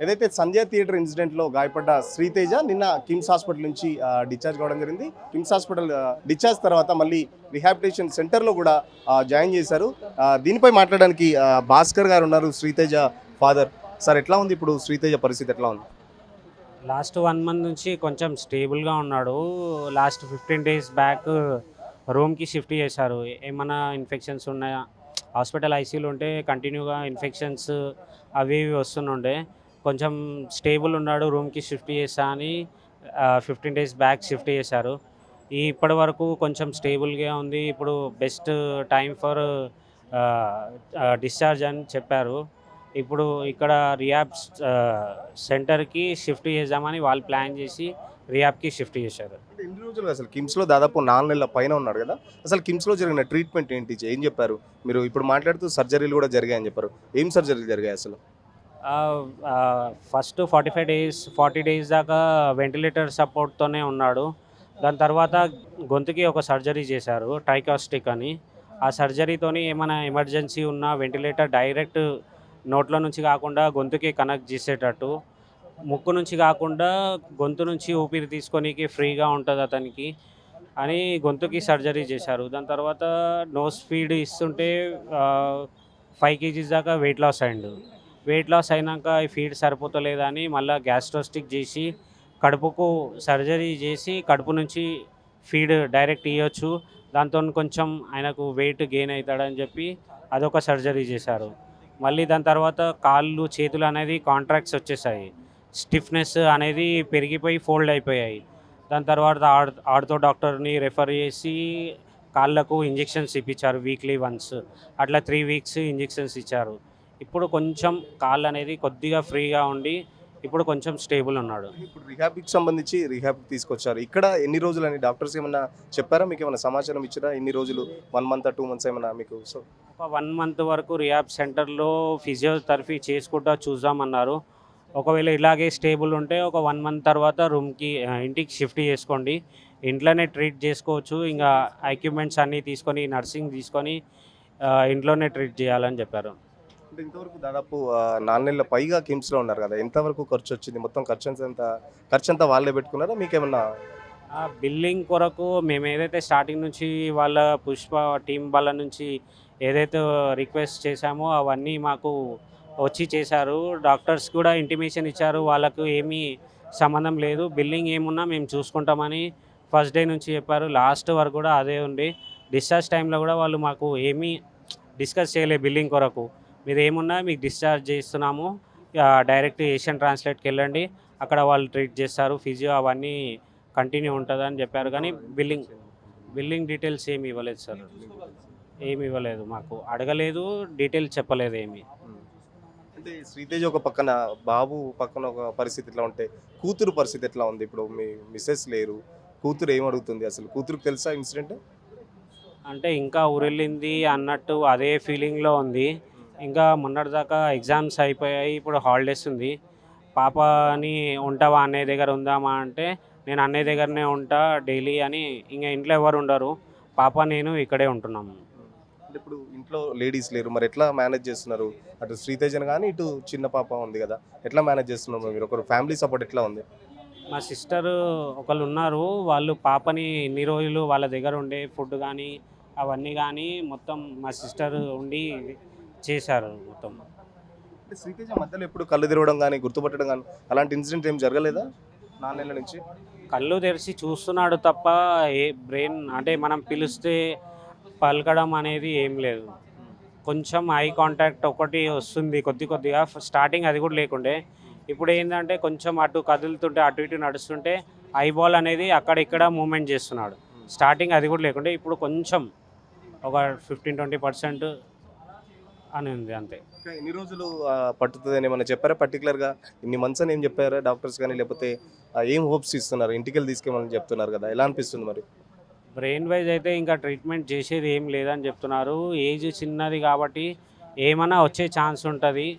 ఏదైతే సంధ్య థియేటర్ ఇన్సిడెంట్లో గాయపడ్డ శ్రీతేజ నిన్న కిమ్స్ హాస్పిటల్ నుంచి డిశ్చార్జ్ కావడం జరిగింది. కిమ్స్ హాస్పిటల్ డిశ్చార్జ్ తర్వాత మళ్ళీ రిహాబిలిటేషన్ సెంటర్లో కూడా జాయిన్ చేశారు. దీనిపై మాట్లాడడానికి భాస్కర్ గారు ఉన్నారు, శ్రీతేజ ఫాదర్. సార్, ఎట్లా ఉంది ఇప్పుడు శ్రీతేజ పరిస్థితి ఎట్లా ఉంది? లాస్ట్ 1 మంత్ నుంచి కొంచెం స్టేబుల్గా ఉన్నాడు. లాస్ట్ 15 డేస్ బ్యాక్ రూమ్కి షిఫ్ట్ చేశారు. ఏమైనా ఇన్ఫెక్షన్స్ ఉన్నాయా, హాస్పిటల్ ఐసీయూలో ఉంటే కంటిన్యూగా ఇన్ఫెక్షన్స్ అవి ఇవి వస్తుండే. కొంచెం స్టేబుల్ ఉన్నాడు, రూమ్కి షిఫ్ట్ చేశా అని 15 డేస్ బ్యాక్ షిఫ్ట్ చేశారు. ఇప్పటి వరకు కొంచెం స్టేబుల్గా ఉంది. ఇప్పుడు బెస్ట్ టైం ఫర్ డిశ్చార్జ్ అని చెప్పారు. ఇప్పుడు ఇక్కడ రియాబ్ సెంటర్కి షిఫ్ట్ చేద్దామని వాళ్ళు ప్లాన్ చేసి రియాబ్కి షిఫ్ట్ చేశారు. అంటే ఎన్ని రోజులు అసలు కిమ్స్లో దాదాపు 4 నెలల పైన ఉన్నాడు కదా. అసలు కిమ్స్లో జరిగిన ట్రీట్మెంట్ ఏంటి, ఏం చెప్పారు? మీరు ఇప్పుడు మాట్లాడుతూ సర్జరీలు కూడా జరిగాయని చెప్పారు. ఏం సర్జరీలు జరిగాయి అసలు? ఫస్ట్ 40 డేస్ దాకా వెంటిలేటర్ సపోర్ట్తోనే ఉన్నాడు. దాని తర్వాత గొంతుకి ఒక సర్జరీ చేశారు, ట్రైకాస్టిక్ అని. ఆ సర్జరీతోని ఏమైనా ఎమర్జెన్సీ ఉన్నా వెంటిలేటర్ డైరెక్ట్ నోట్లో నుంచి కాకుండా గొంతుకి కనెక్ట్ చేసేటట్టు, ముక్కు నుంచి కాకుండా గొంతు నుంచి ఊపిరి తీసుకోనికి ఫ్రీగా ఉంటుంది అతనికి అని గొంతుకి సర్జరీ చేశారు. దాని తర్వాత నోస్ ఫీడ్ ఇస్తుంటే 5 kgs దాకా వెయిట్ లాస్ అయ్యిండు. వెయిట్ లాస్ అయినాక ఈ ఫీడ్ సరిపోతలేదని మళ్ళీ గ్యాస్ట్రోస్టిక్ చేసి కడుపుకు సర్జరీ చేసి కడుపు నుంచి ఫీడ్ డైరెక్ట్ ఇవ్వచ్చు. దాంతో కొంచెం ఆయనకు వెయిట్ గెయిన్ అవుతాడని చెప్పి అదొక సర్జరీ చేశారు. మళ్ళీ దాని తర్వాత కాళ్ళు చేతులు అనేది కాంట్రాక్ట్స్ వచ్చేసాయి, స్టిఫ్నెస్ అనేది పెరిగిపోయి ఫోల్డ్ అయిపోయాయి. దాని తర్వాత ఆర్థో డాక్టర్ని రెఫర్ చేసి కాళ్ళకు ఇంజెక్షన్స్ ఇప్పించారు వీక్లీ వన్స్. అట్లా 3 వీక్స్ ఇంజెక్షన్స్ ఇచ్చారు. ఇప్పుడు కొంచెం కాళ్ళు అనేది కొద్దిగా ఫ్రీగా ఉండి ఇప్పుడు కొంచెం స్టేబుల్ ఉన్నాడు. ఇప్పుడు రిహాబ్కి సంబంధించి రిహాబ్కి తీసుకొచ్చారు. ఇక్కడ ఎన్ని రోజులు అని డాక్టర్స్ ఏమన్నా చెప్పారా? మీకు ఏమైనా సమాచారం ఇచ్చారా? ఎన్ని రోజులు, 1 మంత్ 2 మంత్స్ ఏమన్నా మీకు? ఒక 1 మంత్ వరకు రిహాబ్ సెంటర్లో ఫిజియోథెరపీ చేసుకుంటా చూద్దామన్నారు. ఒకవేళ ఇలాగే స్టేబుల్ ఉంటే ఒక 1 మంత్ తర్వాత ఇంటికి షిఫ్ట్ చేసుకోండి, ఇంట్లోనే ట్రీట్ చేసుకోవచ్చు. ఇంకా ఎక్విప్మెంట్స్ అన్నీ తీసుకొని నర్సింగ్ తీసుకొని ఇంట్లోనే ట్రీట్ చేయాలని చెప్పారు. అంటే ఇంతవరకు దాదాపు 4 నెలల పైగా కిమ్స్లో ఉన్నారు కదా. ఎంతవరకు ఖర్చు వచ్చింది? మొత్తం ఖర్చు అంతా వాళ్ళే పెట్టుకున్నారా? మీకేమన్నా బిల్లింగ్ కొరకు మేము ఏదైతే స్టార్టింగ్ నుంచి వాళ్ళ పుష్ప టీం వాళ్ళ నుంచి ఏదైతే రిక్వెస్ట్ చేశామో అవన్నీ మాకు వచ్చి చేశారు. డాక్టర్స్ కూడా ఇంటిమేషన్ ఇచ్చారు, వాళ్ళకు ఏమీ సంబంధం లేదు, బిల్లింగ్ ఏమున్నా మేము చూసుకుంటామని ఫస్ట్ డే నుంచి చెప్పారు. లాస్ట్ వరకు కూడా అదే ఉంది. డిశ్చార్జ్ టైంలో కూడా వాళ్ళు మాకు ఏమీ డిస్కస్ చేయలేదు బిల్లింగ్ కొరకు. మీరు ఏమున్నా మీకు డిశ్చార్జ్ చేస్తున్నాము, డైరెక్ట్ ఏషియన్ ట్రాన్స్లేట్కి వెళ్ళండి, అక్కడ వాళ్ళు ట్రీట్ చేస్తారు, ఫిజియో అవన్నీ కంటిన్యూ ఉంటుందని చెప్పారు. కానీ బిల్లింగ్ డీటెయిల్స్ ఏమి ఇవ్వలేదు సార్, ఏమి ఇవ్వలేదు, మాకు అడగలేదు, డీటెయిల్స్ చెప్పలేదు ఏమి. అంటే శ్రీతేజ్ ఒక పక్కన, బాబు పక్కన ఒక పరిస్థితి ఎట్లా ఉంటే కూతురు పరిస్థితి ఎట్లా ఉంది? ఇప్పుడు మీ మిస్సెస్ లేరు, కూతురు ఏమడుగుతుంది? అసలు కూతురుకు తెలుసా ఇన్సిడెంట్? అంటే ఇంకా ఊరెళ్ళింది అన్నట్టు అదే ఫీలింగ్లో ఉంది. ఇంకా మొన్నటిదాకా ఎగ్జామ్స్ అయిపోయాయి, ఇప్పుడు హాలిడేస్ ఉంది. పాపని ఉంటావా అన్నయ్య దగ్గర ఉందామా అంటే నేను అన్నయ్య దగ్గరనే ఉంటా డైలీ అని. ఇంకా ఇంట్లో ఎవరు ఉండరు, పాప నేను ఇక్కడే ఉంటున్నాము. అంటే ఇప్పుడు ఇంట్లో లేడీస్ లేరు, మరి ఎట్లా మేనేజ్ చేస్తున్నారు? అటు శ్రీతేజన్ కానీ ఇటు చిన్న పాప ఉంది కదా, ఎట్లా మేనేజ్ చేస్తున్నారు మీరు? ఒకరు ఫ్యామిలీ సపోర్ట్ ఎట్లా ఉంది? మా సిస్టర్ ఒకళ్ళు ఉన్నారు, వాళ్ళు పాపని ఇన్ని రోజులు వాళ్ళ దగ్గర ఉండే ఫుడ్ కానీ అవన్నీ కానీ మొత్తం మా సిస్టర్ ఉండి చేశారు మొత్తం. అంటే శ్రీతేజ మధ్యలో ఎప్పుడు కళ్ళు తెరవడం కానీ గుర్తుపట్టడం కానీ అలాంటి ఇన్సిడెంట్ ఏం జరగలేదా 4 నెలల నుంచి? కళ్ళు తెరిచి చూస్తున్నాడు తప్ప బ్రెయిన్ అంటే మనం పిలిస్తే పలకడం అనేది ఏం లేదు. కొంచెం ఐ కాంటాక్ట్ ఒకటి వస్తుంది కొద్దిగా, స్టార్టింగ్ అది కూడా లేకుండే. ఇప్పుడు ఏంటంటే కొంచెం అటు కదులుతుంటే అటు ఇటు నడుస్తుంటే ఐబాల్ అనేది అక్కడ ఇక్కడ మూమెంట్ చేస్తున్నాడు. స్టార్టింగ్ అది కూడా లేకుండే, ఇప్పుడు కొంచెం ఒక 15-20% అని ఉంది అంతే. ఇంకా ఎన్ని రోజులు పట్టుతుంది అని ఏమైనా చెప్పారా? పర్టికులర్గా ఇన్ని మంత్స్ అని ఏం చెప్పారా డాక్టర్స్ కానీ? లేకపోతే ఏం హోప్స్ ఇస్తున్నారు? ఇంటికి వెళ్ళి తీసుకెళ్ళమని చెప్తున్నారు కదా, ఎలా అనిపిస్తుంది మరి? బ్రెయిన్ వైజ్ అయితే ఇంకా ట్రీట్మెంట్ చేసేది ఏం లేదని చెప్తున్నారు. ఏజ్ చిన్నది కాబట్టి ఏమైనా వచ్చే ఛాన్స్ ఉంటుంది,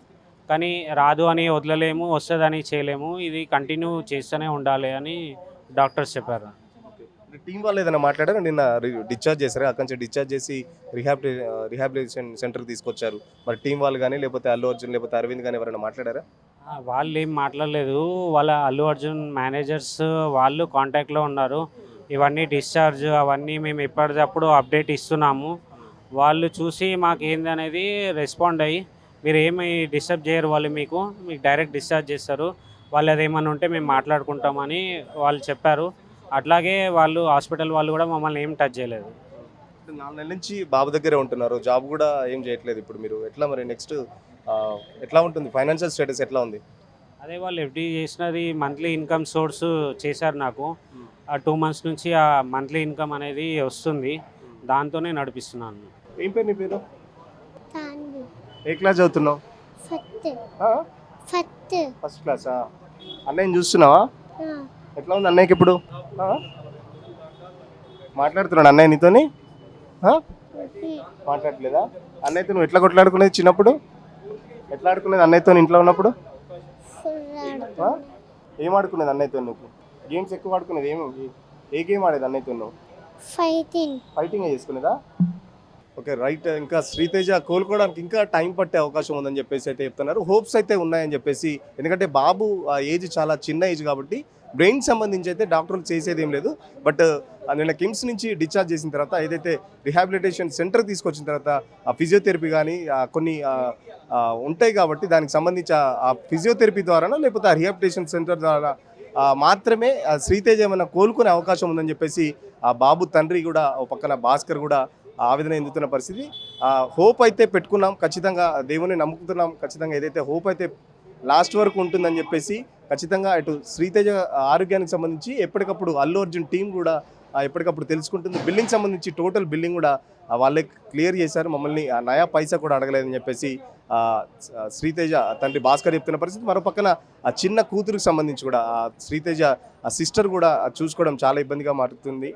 కానీ రాదు అని వదలలేము, వస్తుందని చేయలేము, ఇది కంటిన్యూ చేస్తూనే ఉండాలి అని డాక్టర్స్ చెప్పారు. టీం వాళ్ళు ఏదైనా మాట్లాడారా? నిన్న డిశ్చార్జ్ చేశారు, అక్కడి నుంచి డిశ్చార్జ్ చేసి రిహాబిలిటేషన్ సెంటర్కి తీసుకొచ్చారు. మరి టీం వాళ్ళు కానీ లేకపోతే అల్లు అర్జున్ లేకపోతే అరవింద్ కానీ ఎవరైనా మాట్లాడారా? వాళ్ళు ఏం మాట్లాడలేదు. వాళ్ళ అల్లు అర్జున్ మేనేజర్స్ వాళ్ళు కాంటాక్ట్‌లో ఉన్నారు. ఇవన్నీ డిశ్చార్జ్ అవన్నీ మేము ఎప్పటిదప్పుడు అప్డేట్ ఇస్తున్నాము. వాళ్ళు చూసి మాకేందనేది రెస్పాండ్ అయ్యి, మీరేమి డిస్టర్బ్ చేయరు వాళ్ళు మీకు డైరెక్ట్ డిశ్చార్జ్ చేస్తారు. వాళ్ళదేమన్నా ఉంటే మేము మాట్లాడుకుంటామని వాళ్ళు చెప్పారు. అట్లాగే వాళ్ళు హాస్పిటల్ వాళ్ళు కూడా మమ్మల్ని ఏం టచ్ చేయలేదు. 4 నెలల నుంచి బాబు దగ్గరే ఉంటున్నారు. జాబ్ కూడా ఏం చేయట్లేదు ఇప్పుడు మీరు. ఎట్లా మరి నెక్స్ట్ ఎట్లా ఉంటుంది? ఫైనాన్షియల్ స్టేటస్ ఎట్లా ఉంది? అదే వాళ్ళు ఎఫ్‌డీ చేసినది మంత్లీ ఇన్‌కమ్ సోర్స్ చేశారు నాకు. ఆ 2 మంత్స్ నుంచి ఆ మంత్లీ ఇన్‌కమ్ అనేది వస్తుంది. దాంతోనే నడిపిస్తున్నాను. ఏం పేరు నీ పేరు? తాన్వి ఏ క్లాస్ చదువుతున్నావు? ఫత్ ఆ? ఫత్ ఫస్ట్ క్లాసా? అన్నయ్యని చూస్తున్నావా? ఆ, ఎట్లా ఉంది అన్నయ్యకి ఇప్పుడు? ఆ? మాట్లాడుతున్నాడు అన్నయ్య నీతోని? ఆ? మాట్లాడట్లేదా? అన్నయ్యతో నువ్వు ఎట్లా కొట్లాడుకునేది చిన్నప్పుడు? ఎట్లా ఆడుకునేది అన్నయ్యతో ఇంట్లో ఉన్నప్పుడు? ఫుల్ ఆ? ఏం ఆడుకునేది అన్నయ్యతో నువ్వు? గేమ్స్ ఎక్కువ ఆడుకునేది ఏ గేమ్ ఆడేది అన్నయ్యతో నువ్వు? ఫైటింగ్ ఫైటింగ్ చేసుకునేదా? Okay right. ఇంకా శ్రీతేజ కోలుకోవడానికి ఇంకా టైం పట్టే అవకాశం ఉందని చెప్పేసి అయితే చెప్తున్నారు. హోప్స్ అయితే ఉన్నాయని చెప్పేసి, ఎందుకంటే బాబు ఆ ఏజ్ చాలా చిన్న ఏజ్ కాబట్టి బ్రెయిన్ సంబంధించి అయితే డాక్టర్లు చేసేది ఏం లేదు. బట్ నిన్న కిమ్స్ నుంచి డిశ్చార్జ్ చేసిన తర్వాత ఏదైతే రిహాబిలిటేషన్ సెంటర్ తీసుకొచ్చిన తర్వాత ఆ ఫిజియోథెరపీ కానీ కొన్ని ఉంటాయి కాబట్టి దానికి సంబంధించి ఆ ఫిజియోథెరపీ ద్వారానో లేకపోతే ఆ రిహాబిలిటేషన్ సెంటర్ ద్వారా మాత్రమే శ్రీతేజ ఏమైనా కోలుకునే అవకాశం ఉందని చెప్పేసి ఆ బాబు తండ్రి కూడా ఓ పక్కన భాస్కర్ కూడా ఆవేదన చెందుతున్న పరిస్థితి. హోప్ అయితే పెట్టుకున్నాం, ఖచ్చితంగా దేవుని నమ్ముకుతున్నాం, ఖచ్చితంగా ఏదైతే హోప్ అయితే లాస్ట్ వరకు ఉంటుందని చెప్పేసి ఖచ్చితంగా ఇటు శ్రీతేజ ఆరోగ్యానికి సంబంధించి ఎప్పటికప్పుడు అల్లు అర్జున్ టీం కూడా ఎప్పటికప్పుడు తెలుసుకుంటుంది. బిల్లింగ్ సంబంధించి టోటల్ బిల్లింగ్ కూడా వాళ్ళే క్లియర్ చేశారు. మమ్మల్ని నయా పైసా కూడా అడగలేదని చెప్పేసి శ్రీతేజ తండ్రి భాస్కర్ చెప్తున్న పరిస్థితి. మరో పక్కన ఆ చిన్న కూతురుకు సంబంధించి కూడా శ్రీతేజ ఆ సిస్టర్ కూడా చూసుకోవడం చాలా ఇబ్బందిగా మారుతుంది.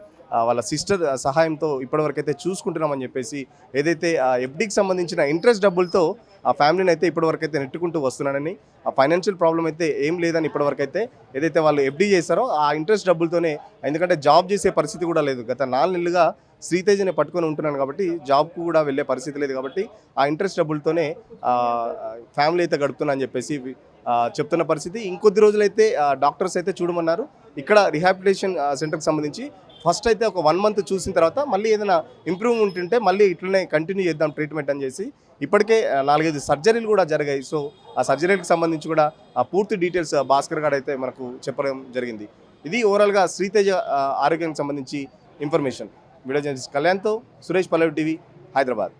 వాళ్ళ సిస్టర్ సహాయంతో ఇప్పటివరకు అయితే చూసుకుంటున్నామని చెప్పేసి ఏదైతే ఆ ఎఫ్డీకి సంబంధించిన ఇంట్రెస్ట్ డబ్బులతో ఆ ఫ్యామిలీని అయితే ఇప్పటివరకు అయితే నెట్టుకుంటూ వస్తున్నాడని, ఆ ఫైనాన్షియల్ ప్రాబ్లం అయితే ఏం లేదని ఇప్పటివరకు అయితే ఏదైతే వాళ్ళు ఎఫ్డీ చేశారో ఆ ఇంట్రెస్ట్ డబ్బులతోనే, ఎందుకంటే జాబ్ చేసే పరిస్థితి కూడా లేదు. గత 4 నెలలుగా శ్రీతేజని పట్టుకొని ఉంటున్నాను కాబట్టి జాబ్కు కూడా వెళ్ళే పరిస్థితి లేదు కాబట్టి ఆ ఇంట్రెస్ట్ డబ్బులతోనే ఫ్యామిలీ అయితే గడుపుతున్నా అని చెప్పేసి చెప్తున్న పరిస్థితి. ఇంకొద్ది రోజులైతే డాక్టర్స్ అయితే చూడమన్నారు. ఇక్కడ రిహాబిలిటేషన్ సెంటర్కి సంబంధించి ఫస్ట్ అయితే ఒక 1 మంత్ చూసిన తర్వాత మళ్ళీ ఏదైనా ఇంప్రూవ్మెంట్ ఉంటే మళ్ళీ ఇట్లనే కంటిన్యూ చేద్దాం ట్రీట్మెంట్ అని చేసి ఇప్పటికే 4-5 సర్జరీలు కూడా జరిగాయి. సో ఆ సర్జరీలకు సంబంధించి కూడా ఆ పూర్తి డీటెయిల్స్ భాస్కర్ గారు అయితే మనకు చెప్పడం జరిగింది. ఇది ఓవరాల్గా శ్రీతేజ ఆరోగ్యానికి సంబంధించి ఇన్ఫర్మేషన్. వీడియో జర్నలిస్ట్ కళ్యాణ్తో సురేష్ పల్లవి టీవీ, హైదరాబాద్.